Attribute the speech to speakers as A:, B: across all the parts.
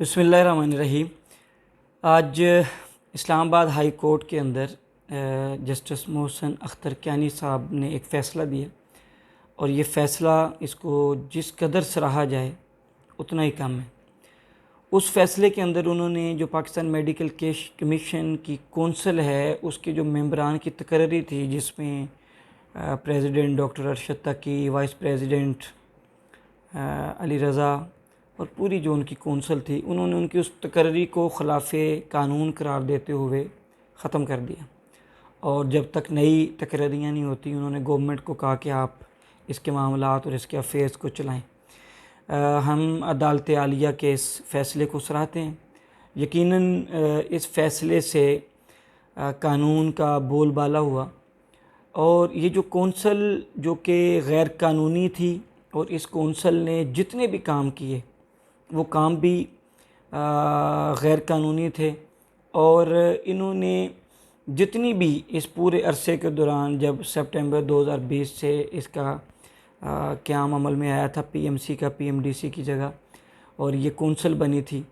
A: बिस्मिल्लाहिर्रहमानिर्रहीम। आज Islamabad high court के अंदर जस्टिस मोहसिन अख्तर कियानी साहब ने एक फ़ैसला दिया और ये फ़ैसला इसको जिस कदर सराहा जाए उतना ही कम है। उस फ़ैसले के अंदर उन्होंने जो पाकिस्तान मेडिकल कमीशन की कौंसल है उसके जो मेंबरान की तकर्री थी, जिसमें प्रेसिडेंट डॉक्टर अरशद तकी, वाइस प्रेसिडेंट अली रज़ा और पूरी जो उनकी कौंसल थी, उन्होंने उनकी उस तकर्री को ख़िलाफ़ कानून करार देते हुए ख़त्म कर दिया। और जब तक नई तकर्रियाँ नहीं होती, उन्होंने गवर्नमेंट को कहा कि आप इसके मामलात और इसके अफेयर्स को चलाएं। हम अदालत आलिया के इस फ़ैसले को सराहते हैं। यकीनन इस फ़ैसले से कानून का बोलबाला हुआ और ये जो कौंसल जो कि गैर कानूनी थी, और इस कौंसल ने जितने भी काम किए वो काम भी गैर कानूनी थे। और इन्होंने जितनी भी इस पूरे अरसे के दौरान, जब सितंबर 2020 से इसका क़याम अमल में आया था, पीएमसी का पीएमडीसी की जगह, और ये कौंसल बनी थी,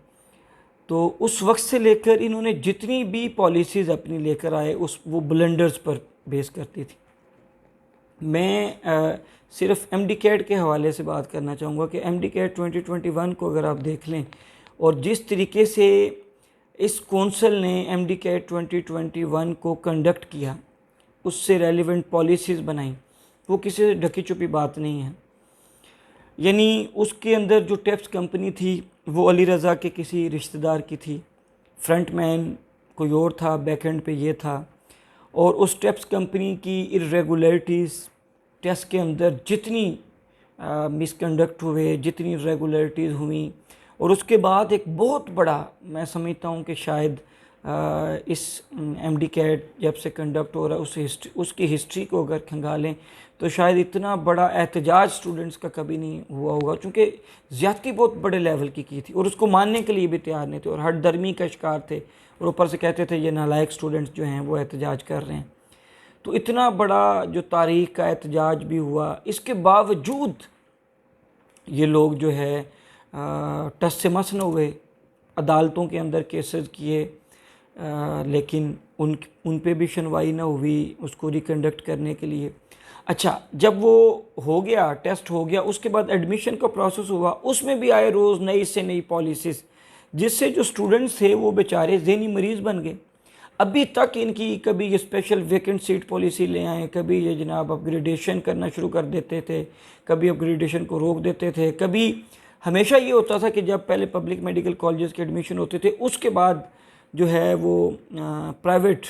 A: तो उस वक्त से लेकर इन्होंने जितनी भी पॉलिसीज़ अपनी लेकर आए वो ब्लंडर्स पर बेस करती थी। मैं सिर्फ एमडी कैट के हवाले से बात करना चाहूँगा कि एमडी कैट 2021 को अगर आप देख लें और जिस तरीके से इस कौंसल ने एमडी कैट 2021 को कंडक्ट किया, उससे रेलिवेंट पॉलिसीज़ बनाई, वो किसी से ढकी छुपी बात नहीं है। यानी उसके अंदर जो टेप्स कंपनी थी वो अली रज़ा के किसी रिश्तेदार की थी, फ्रंट मैन कोई और था, बैक एंड पे ये था। और उस टेप्स कंपनी की इर्रेगुलरिटीज़ टेस्ट के अंदर जितनी मिसकंडक्ट हुए, जितनी इर्रेगुलरिटीज़ हुई, और उसके बाद एक बहुत बड़ा, मैं समझता हूँ कि शायद इस एमडी कैट जब से कंडक्ट हो रहा है उसकी हिस्ट्री को अगर खंगालें तो शायद इतना बड़ा एहतजाज स्टूडेंट्स का कभी नहीं हुआ होगा, क्योंकि ज़्यादती बहुत बड़े लेवल की थी और उसको मानने के लिए भी तैयार नहीं थे और हर दर्मी का शिकार थे, और ऊपर से कहते थे ये नालायक स्टूडेंट्स जो हैं वो एहतजाज कर रहे हैं। तो इतना बड़ा जो तारीख़ का एहतजाज भी हुआ, इसके बावजूद ये लोग जो है टस से मस न हुए, अदालतों के अंदर केसेस किए, लेकिन उन पे भी सुनवाई न हुई उसको रिकंडक्ट करने के लिए। अच्छा, जब वो हो गया, टेस्ट हो गया, उसके बाद एडमिशन का प्रोसेस हुआ, उसमें भी आए रोज़ नई से नई पॉलिसीज़, जिससे जो स्टूडेंट्स थे वो बेचारे ज़हनी मरीज़ बन गए। अभी तक इनकी कभी ये स्पेशल वैकेंट सीट पॉलिसी ले आए, कभी ये जनाब अपग्रेडेशन करना शुरू कर देते थे, कभी अपग्रेडेशन को रोक देते थे, कभी हमेशा ये होता था कि जब पहले पब्लिक मेडिकल कॉलेजेस के एडमिशन होते थे उसके बाद जो है वो प्राइवेट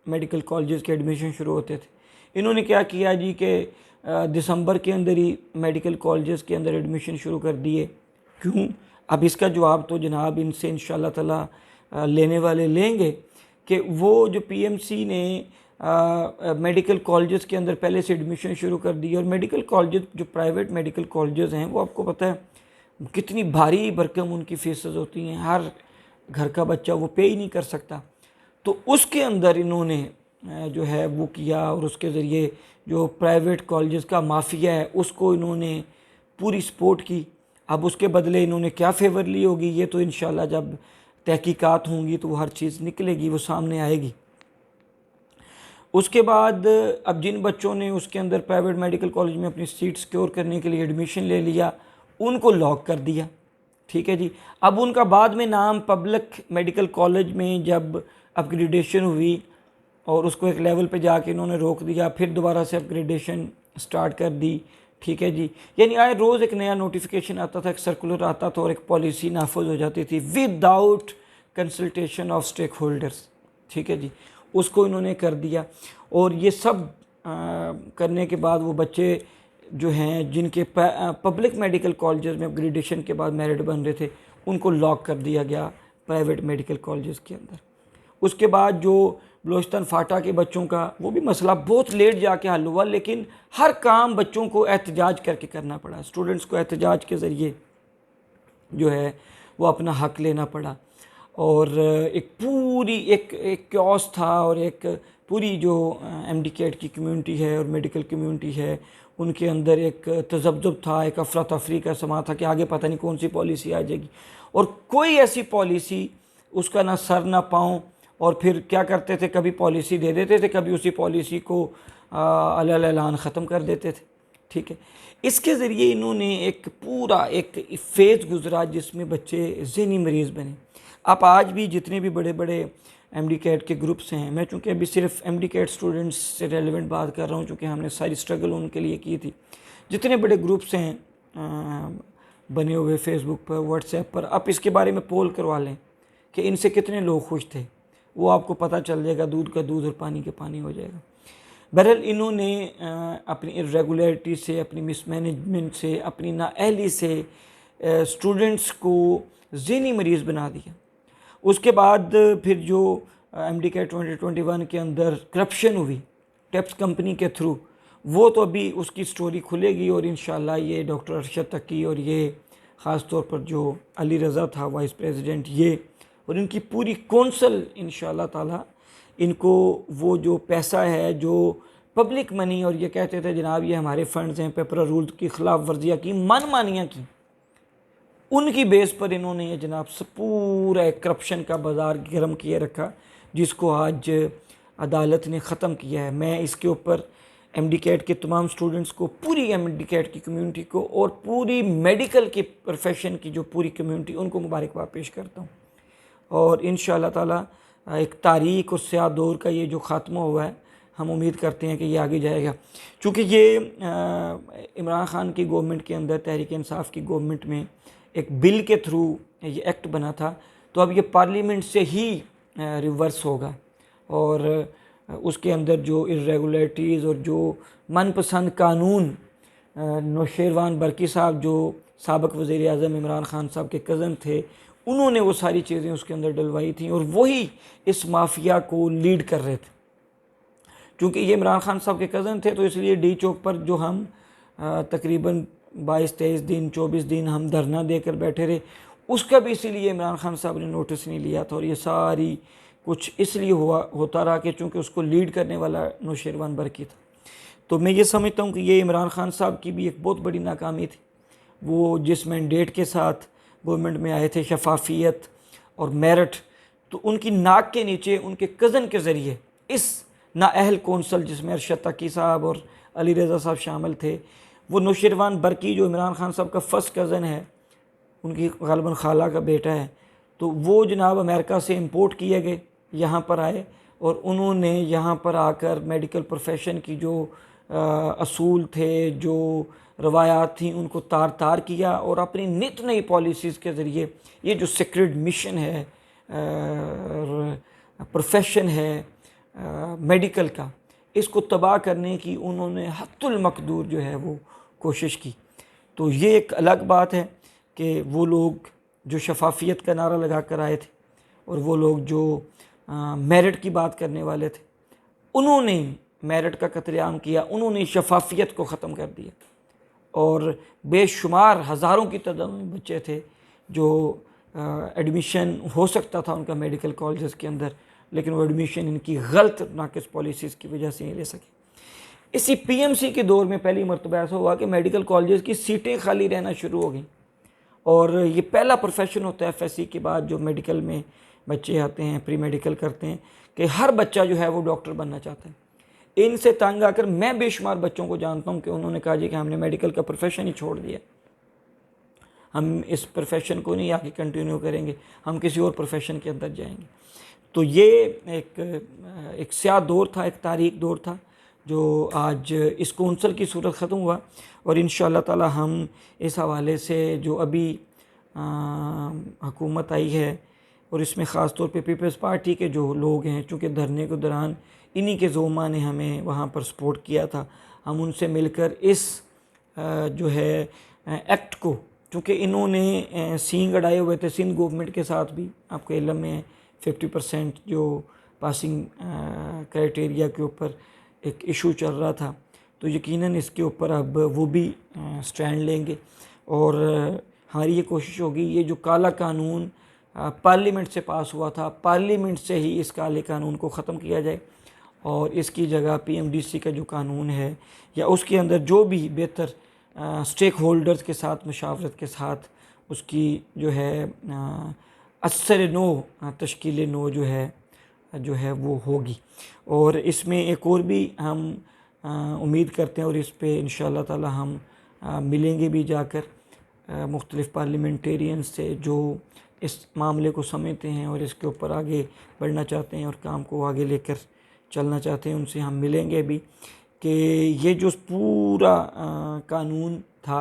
A: मेडिकल कॉलेजेस के एडमिशन शुरू होते थे। इन्होंने क्या किया जी कि दिसंबर के अंदर ही मेडिकल कॉलेजेस के अंदर एडमिशन शुरू कर दिए। क्यों? अब इसका जवाब तो जनाब इनसे इंशाल्लाह ताला लेने वाले लेंगे कि वो जो पीएमसी ने मेडिकल कॉलेजेस के अंदर पहले से एडमिशन शुरू कर दिए, और मेडिकल कॉलेजेस जो प्राइवेट मेडिकल कॉलेजेस हैं वो आपको पता है कितनी भारी भरकम उनकी फीसेस होती हैं, हर घर का बच्चा वो पे ही नहीं कर सकता। तो उसके अंदर इन्होंने जो है वो किया, और उसके ज़रिए जो प्राइवेट कॉलेजेस का माफिया है उसको इन्होंने पूरी सपोर्ट की। अब उसके बदले इन्होंने क्या फेवर ली होगी, ये तो इंशाल्लाह जब तहकीकात होंगी तो वो हर चीज़ निकलेगी, वो सामने आएगी। उसके बाद अब जिन बच्चों ने उसके अंदर प्राइवेट मेडिकल कॉलेज में अपनी सीट सिक्योर करने के लिए एडमिशन ले लिया, उनको लॉक कर दिया। ठीक है जी। अब उनका बाद में नाम पब्लिक मेडिकल कॉलेज में जब अपग्रेडेशन हुई और उसको एक लेवल पे जाके इन्होंने रोक दिया, फिर दोबारा से अपग्रेडेशन स्टार्ट कर दी। ठीक है जी। यानी आए रोज़ एक नया नोटिफिकेशन आता था, एक सर्कुलर आता था और एक पॉलिसी नाफज हो जाती थी without consultation of stakeholders. ठीक है जी। उसको इन्होंने कर दिया, और ये सब करने के बाद वो बच्चे जो हैं जिनके पब्लिक मेडिकल कॉलेजेस में अपग्रेडेशन के बाद मेरिट बन रहे थे, उनको लॉक कर दिया गया प्राइवेट मेडिकल कॉलेजेस के अंदर। उसके बाद जो बलोचिस्तान फाटा के बच्चों का, वो भी मसला बहुत लेट जाके हल हुआ, लेकिन हर काम बच्चों को एहतजाज करके करना पड़ा। स्टूडेंट्स को एहतजाज के ज़रिए जो है वो अपना हक लेना पड़ा, और एक पूरी एक क्योस था और एक पूरी जो MD-CAT की कम्युनिटी है और मेडिकल कम्युनिटी है उनके अंदर एक तजब्जुब था, एक अफरा तफरी का समा था कि आगे पता नहीं कौन सी पॉलिसी आ जाएगी, और कोई ऐसी पॉलिसी उसका ना सर ना पाँव, और फिर क्या करते थे, कभी पॉलिसी दे देते थे, कभी उसी पॉलिसी को अलल ऐलान ख़त्म कर देते थे। ठीक है, इसके ज़रिए इन्होंने एक पूरा एक फेज़ गुजरा जिसमें बच्चे ज़हनी मरीज़ बने। आप आज भी जितने भी बड़े बड़े MD-CAT के ग्रुप्स हैं, मैं चूँकि अभी सिर्फ MD-CAT स्टूडेंट्स से रेलिवेंट बात कर रहा हूँ चूँकि हमने सारी स्ट्रगल उनके लिए की थी, जितने बड़े ग्रुप्स हैं बने हुए फेसबुक पर, व्हाट्सएप पर, आप इसके बारे में पोल करवा लें कि इनसे कितने लोग खुश थे, वो आपको पता चल जाएगा, दूध का दूध और पानी का पानी हो जाएगा। बहरहाल इन्होंने अपनी इर्रेगुलरिटी से, अपनी मिसमैनेजमेंट से, अपनी नाअहली से स्टूडेंट्स को ज़हनी मरीज़ बना दिया। उसके बाद फिर जो MD-CAT 2021 के अंदर करप्शन हुई टैप्स कंपनी के थ्रू, वो तो अभी उसकी स्टोरी खुलेगी, और इंशाल्लाह ये डॉक्टर अरशद तकी और ये ख़ास तौर पर जो अली रज़ा था वाइस प्रेसिडेंट, ये और इनकी पूरी कौंसल इंशाल्लाह ताला इनको वो जो पैसा है, जो पब्लिक मनी, और ये कहते थे जनाब ये हमारे फंड्स हैं, पेपर रूल की खिलाफ वर्जियाँ की, मनमानियाँ की, उनकी बेस पर इन्होंने ये जनाब पूरा करप्शन का बाज़ार गर्म किए रखा, जिसको आज अदालत ने ख़त्म किया है। मैं इसके ऊपर MD-CAT के तमाम स्टूडेंट्स को, पूरी MD-CAT की कम्युनिटी को, और पूरी मेडिकल की प्रोफेशन की जो पूरी कम्युनिटी, उनको मुबारकबाद पेश करता हूँ। और इंशाअल्लाह ताला एक तारीख और स्याह दौर का ये जो ख़ात्मा हुआ है, हम उम्मीद करते हैं कि ये आगे जाएगा। चूँकि ये इमरान ख़ान की गवर्नमेंट के अंदर, तहरीक इंसाफ की गवर्नमेंट में एक बिल के थ्रू ये एक्ट बना था, तो अब ये पार्लियामेंट से ही रिवर्स होगा, और उसके अंदर जो इर्रेगुलरिटीज़ और जो मनपसंद कानून नौशेरवान बरकी साहब जो साबिक़ वज़ीर आज़म इमरान ख़ान साहब के कज़न थे, उन्होंने वो सारी चीज़ें उसके अंदर डलवाई थी, और वही इस माफिया को लीड कर रहे थे। क्योंकि ये इमरान ख़ान साहब के कज़न थे, तो इसलिए डी चौक पर जो हम तकरीबन 22-23 दिन 24 दिन हम धरना देकर बैठे रहे, उसका भी इसीलिए इमरान ख़ान साहब ने नोटिस नहीं लिया था, और ये सारी कुछ इसलिए होता रहा कि चूँकि उसको लीड करने वाला नौशेरवान बरकी था। तो मैं ये समझता हूँ कि ये इमरान ख़ान साहब की भी एक बहुत बड़ी नाकामी थी। वो जिस मैंडेट के साथ गवर्नमेंट में आए थे, शफाफियत और मेरिट, तो उनकी नाक के नीचे उनके कज़न के ज़रिए इस नाअहल कौंसल, जिसमें अरशद तकी साहब और अली रज़ा साहब शामिल थे, वो नौशेरवान बरकी जो इमरान ख़ान साहब का फ़र्स्ट कज़न है, उनकी ग़ालिबन खाला का बेटा है, तो वो जनाब अमेरिका से इंपोर्ट किए गए, यहाँ पर आए, और उन्होंने यहाँ पर आकर मेडिकल प्रोफेशन की जो असूल थे, जो रवायात थी, उनको तार तार किया, और अपनी नित नई पॉलिसीज़ के ज़रिए ये जो सीक्रेट मिशन है, प्रोफेशन है मेडिकल का, इसको तबाह करने की उन्होंने हद्दुल मक़दूर जो है वो कोशिश की। तो ये एक अलग बात है कि वो लोग जो शफाफियत का नारा लगा कर आए थे, और वो लोग जो मेरिट की बात करने वाले थे, उन्होंने मेरिट का कत्लेआम किया, उन्होंने शफाफियत को ख़त्म कर दिया, और बेशुमार हज़ारों की तादाद में बच्चे थे जो एडमिशन हो सकता था उनका मेडिकल कॉलेजेस के अंदर, लेकिन वो एडमिशन इनकी गलत नाक़िस पॉलिसीज़ की वजह से नहीं ले सके। इसी PMC के दौर में पहली मरतबा ऐसा हुआ कि मेडिकल कॉलेजेस की सीटें खाली रहना शुरू हो गई, और ये पहला प्रोफेशन होता है FSC के बाद जो मेडिकल में बच्चे आते हैं, प्री मेडिकल करते हैं, कि हर बच्चा जो है वो डॉक्टर बनना चाहता है। इनसे तंग आकर मैं बेशुमार बच्चों को जानता हूँ कि उन्होंने कहा जी कि हमने मेडिकल का प्रोफेशन ही छोड़ दिया, हम इस प्रोफेशन को नहीं आगे कंटिन्यू करेंगे, हम किसी और प्रोफेशन के अंदर जाएंगे। तो ये एक स्याह दौर था, एक तारीख दौर था, जो आज इस कौंसल की सूरत ख़त्म हुआ, और इंशाअल्लाह ताला हम इस हवाले से जो अभी हुकूमत आई है, और इसमें ख़ास तौर पे पीपल्स पार्टी के जो लोग हैं, चूँकि धरने के दौरान इन्हीं के ज़ोमा ने हमें वहाँ पर सपोर्ट किया था, हम उनसे मिलकर इस जो है एक्ट को, चूँकि इन्होंने सींग अड़ाए हुए थे सिंध गवर्नमेंट के साथ भी, आपके इल्म में 50% जो पासिंग क्राइटेरिया के ऊपर एक इशू चल रहा था, तो यकीनन इसके ऊपर अब वो भी स्टैंड लेंगे, और हमारी ये कोशिश होगी ये जो काला कानून पार्लियामेंट से पास हुआ था, पार्लियामेंट से ही इस काले कानून को ख़त्म किया जाए, और इसकी जगह PMDC का जो कानून है या उसके अंदर जो भी बेहतर स्टेक होल्डर्स के साथ मशावरत के साथ उसकी जो है असर नो तश्कील नो जो है वो होगी। और इसमें एक और भी हम उम्मीद करते हैं और इस पे इंशाअल्लाह ताला हम मिलेंगे भी जाकर मुख्तलिफ़ पार्लियामेंटेरियन से जो इस मामले को समझते हैं और इसके ऊपर आगे बढ़ना चाहते हैं और काम को आगे लेकर चलना चाहते हैं, उनसे हम मिलेंगे भी कि ये जो पूरा कानून था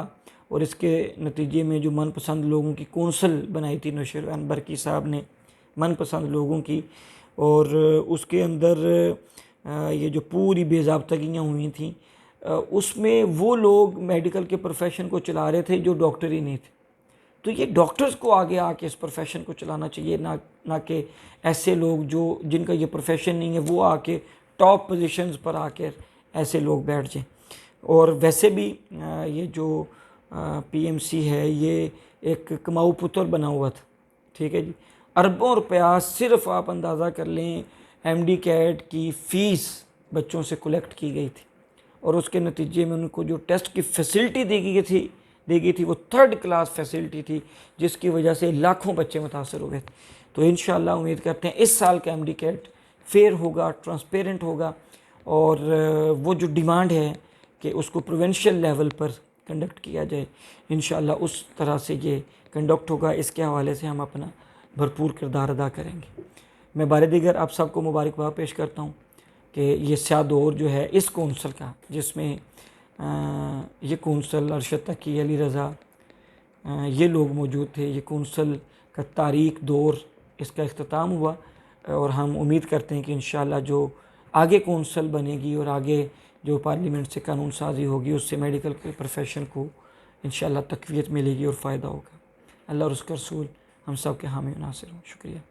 A: और इसके नतीजे में जो मनपसंद लोगों की कौंसल बनाई थी नौशरवान बरकी साहब ने, मनपसंद लोगों की, और उसके अंदर ये जो पूरी बेज़ाब्तगियाँ हुई थी उसमें वो लोग मेडिकल के प्रोफेशन को चला रहे थे जो डॉक्टर ही नहीं थे। तो ये डॉक्टर्स को आगे आके इस प्रोफेशन को चलाना चाहिए, ना कि ऐसे लोग जो जिनका ये प्रोफेशन नहीं है वो आके टॉप पोजीशंस पर आकर ऐसे लोग बैठ जाएं। और वैसे भी ये जो PMC है ये एक कमाऊ पुत्र बना हुआ था, ठीक है जी। अरबों रुपया सिर्फ आप अंदाज़ा कर लें MD कैट की फ़ीस बच्चों से कलेक्ट की गई थी और उसके नतीजे में उनको जो टेस्ट की फैसिलिटी दी गई थी वो 3rd क्लास फैसिलिटी थी, जिसकी वजह से लाखों बच्चे मुतासर हुए थे। तो इंशाअल्लाह उम्मीद करते हैं इस साल का MD कैट फेयर होगा, ट्रांसपेरेंट होगा और वो जो डिमांड है कि उसको प्रोविंशियल लेवल पर कंडक्ट किया जाए, इंशाअल्लाह उस तरह से ये कंडक्ट होगा। इसके हवाले से हम अपना भरपूर किरदार अदा करेंगे। मैं बारे दीगर आप सबको मुबारकबाद पेश करता हूँ कि ये स्या दौर जो है इस कौंसल का, जिसमें ये कौंसल अरशद तकी, अली रज़ा ये लोग मौजूद थे, ये कौंसल का तारीख दौर इसका इख्तिताम हुआ और हम उम्मीद करते हैं कि इंशाअल्लाह जो आगे कौंसल बनेगी और आगे जो पार्लियामेंट से कानून साजी होगी उससे मेडिकल के प्रोफेशन को इंशाअल्लाह तक़वियत मिलेगी और फ़ायदा होगा। अल्लाह और उसका रसूल हम सब के हामी नासिर हों। शुक्रिया।